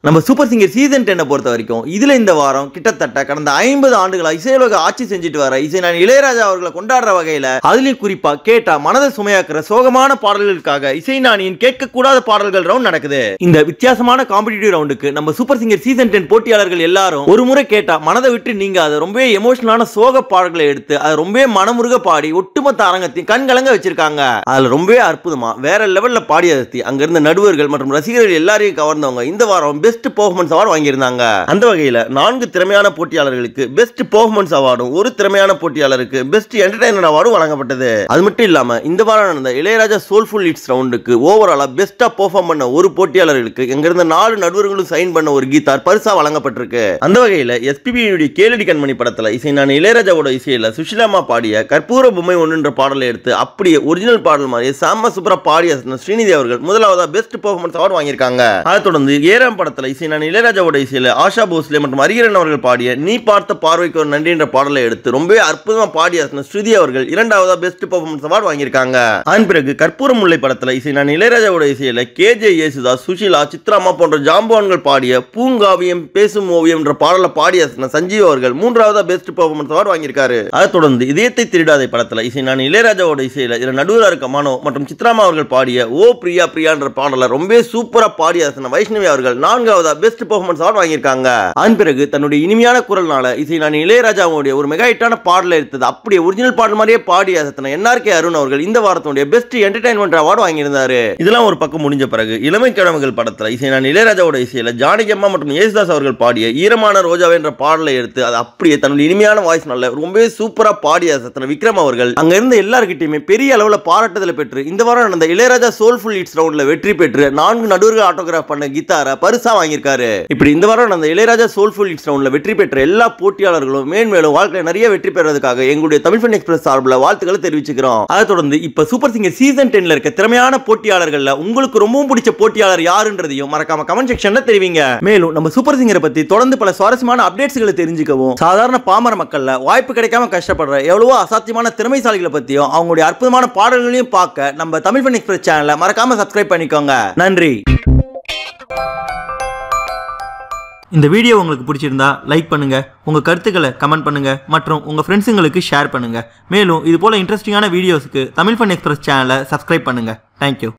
நம்ம super singer season 10 பொறுத்த வரைக்கும் இதுல இந்த வாரம் கிட்டத்தட்ட கடந்த 50 ஆண்டுகளா இசையுலக ஆட்சி செஞ்சுட்டு வர இசைஞானி இளையராஜா அவர்களை கொண்டாடுற வகையில அதுலயும் குறிப்பா கேட்டா மனதை சுமையாக்குற சோகமான பாடல்களுக்காக இசைஞானியின் கேட்கக்கூடாத பாடல்கள் ரவுண்ட் நடக்குது. இந்த வித்தியாசமான காம்படிட்டிவ் ரவுண்டுக்கு நம்ம சூப்பர் சிங்கர் சீசன் 10 போட்டியாளர்கள் எல்லாரும் ஒரு முறை கேட்டா மனதை விட்டு நீங்க அதை ரொம்ப எமோஷனலான சோக பாடல்களை எடுத்து அதை ரொம்ப மனமுருக பாடி ஒட்டுமொத்த அரங்கத்தையும் கண்கலங்க வச்சிருக்காங்க. அதுல ரொம்ப அற்புதமா வேற லெவல்ல பாடி அசத்தி அங்க இருந்த நடுவர்கள் மற்றும் ரசிகர்கள் எல்லாரையும் கவர்ந்தவங்க இந்த வாரம் பெஸ்ட் பெர்ஃபார்மன்ஸ் அவார்டு வாங்கியிருந்தாங்க. அந்த வகையில 4 திறமையான போட்டியாளர்களுக்கு பெஸ்ட் பெர்ஃபார்மன்ஸ் அவார்டும் ஒரு திறமையான போட்டியாளருக்கு பெஸ்ட் என்டர்டெயின்மென்ட் அவார்டும் வழங்கப்பட்டது. அது மட்டும் இல்லாம இந்த வாரம் நடந்த இளையராஜா சோல்ஃபுல் ஹிட்ஸ் ரவுண்டுக்கு ஓவராலா பெஸ்டா பெர்ஃபார்ம் பண்ண ஒரு போட்டியாளர்களுக்கு எங்க இருந்த 4 நடுவர்களும் சைன் பண்ண ஒரு கீதார் பரிசா வழங்கப்பட்டிருக்கு. அந்த வகையில எஸ்பிபியுடைய கேளடி கண்மணி படத்துல இசைஞானி இளையராஜாவோட இசையில சுஷிலாமா பாடிய கற்பூர பொம்மை ஒன்றுன்ற பாடலை எடுத்து அப்படியே ஒரிஜினல் பாடல் மாதிரி சாம சூப்பரா பாடிய ஸ்ரீநிதி அவர்கள் முதலாவதா பெஸ்ட் பெர்ஃபார்மன்ஸ் அவார்டு வாங்கியிருக்காங்க. அதை தொடர்ந்து ஏறாம் படத்துல இசைஞானி இளையராஜாவோட இசையில ஆஷா போஸ்லே மற்றும் ஹரிஹரன் அவர்கள் பாடிய நீ பார்த்த பார்வைக்கு ஒரு நன்றி என்ற பாடலை எடுத்து ரொம்ப அற்புதமா பாடிய ஸ்ருதி அவர்கள் இரண்டாவதா பெஸ்ட் பெர்ஃபார்மன்ஸ் அவார்டு வாங்கியிருக்காங்க. அதன் பிறகு கற்பூர முல்லை படத்துல இசைஞானி இளையராஜாவோட இசையில கேஜே யேசுதாஸ், சுஷிலா, சித்ராமா போன்ற ஜாம்பவான்கள் பாடிய பூங்காவியம் பேசும் ஓவியம் என்ற பாடலை பாடிய சஞ்சீவ் அவர்கள் மூன்றாவதா பெஸ்ட் பெர்ஃபார்மன்ஸ் அவார்டு வாங்கியிருக்காரு. அதை தொடர்ந்து இதயத்தை திருடாதை படத்துல இசைஞானி இளையராஜாவோட இசையில இதுல நடுவரா இருக்க மனோ மற்றும் சித்ராமா அவர்கள் பாடிய ஓ பிரியா பிரியா என்ற பாடலை ரொம்ப சூப்பரா பாடிய வைஷ்ணவி அவர்கள் நான்காவதா பெஸ்ட் பெர்ஃபார்மன்ஸ் அவார்டு வாங்கியிருக்காங்க. அதன் பிறகு தன்னுடைய இனிமையான குரல்னால இசைஞானி இளையராஜாவுடைய ஒரு மெகா ஹிட்டான பாடலை எடுத்தது அப்படியே ஒரிஜினல் பாடல் மாதிரியே பாடிய என்ஆர்கே அருண் அவர்கள் இந்த வாரத்துடைய பெஸ்ட் என்டர்டெயின்மென்ட் அவார்டு வாங்கியிருந்தாரு. இதெல்லாம் ஒரு பக்கம் முடிஞ்ச பிறகு இளமை கனவுகள் படத்துல இசைஞானி இளையராஜாவோட இசையில ஜானகி அம்மா மற்றும் யேசுதாஸ் அவர்கள் பாடிய ஈரமான ரோஜாவே என்ற பாடலை எடுத்து அது அப்படியே தன்னுடைய இனிமையான வாய்ஸ்னால ரொம்ப சூப்பரா பாடிய விக்ரம் அவர்கள் அங்க இருந்த எல்லார்கிட்டயுமே பெரிய அளவுல பாராட்டுதலை பெற்று இந்த வாரம் நடந்த இளையராஜா சோல்ஃபுல் ஹிட்ஸ் ரவுண்ட்ல வெற்றி பெற்று 4 நடுவர்கள் ஆட்டோகிராஃப் பண்ண கீதாரை பரிசா வாங்கியிருக்காரு. இப்படி இந்த வாரம் நடந்த இளையராஜா சோல்ஃபுல் ஹிட்ஸ் ரவுண்ட்ல வெற்றி பெற்ற எல்லா போட்டியாளர்களும் மேன்மேலும் வாழ்க்கையில நிறைய வெற்றி பெறதுக்காக எங்களுடைய தமிழ் ஃபன் எக்ஸ்பிரஸ் சார்பில் வாழ்த்துக்களை தெரிவிச்சுக்கிறோம். அதை தொடர்ந்து இப்ப சூப்பர் சிங்கர் சீசன் 10ல இருக்க திறமையான போட்டியாளர்கள்ல உங்களுக்கு ரொம்பவும் பிடிச்ச போட்டியாளர் யாருன்றதையும் மறக்காம கமெண்ட் செக்ஷன்ல தெரிவிங்க. மேலும் நம்ம சூப்பர் சிங்கரை பத்தி தொடர்ந்து பல சுவாரஸ்யமான அப்டேட்ஸ்களை தெரிஞ்சுக்கவும் சாதாரண பாமர மக்கள்ல வாய்ப்பு கிடைக்காம கஷ்டப்படுற எவ்வளவோ அசாத்தியமான திறமைசாலிகளை பத்தியும் அவங்களுடைய அற்புதமான பாடல்களையும் பார்க்க நம்ம தமிழ் ஃபன் எக்ஸ்பிரஸ் சேனலை மறக்காம சப்ஸ்கிரைப் பண்ணிக்கோங்க. நன்றி. இந்த வீடியோ உங்களுக்கு பிடிச்சிருந்தா லைக் பண்ணுங்க, உங்க கருத்துக்களை கமெண்ட் பண்ணுங்க மற்றும் உங்க ஃப்ரெண்ட்ஸுங்களுக்கு ஷேர் பண்ணுங்க. மேலும் இது போல இன்ட்ரெஸ்டிங்கான வீடியோஸ்க்கு தமிழ் ஃபன் எக்ஸ்பிரஸ் சேனலை சப்ஸ்கிரைப் பண்ணுங்க. தேங்க்யூ.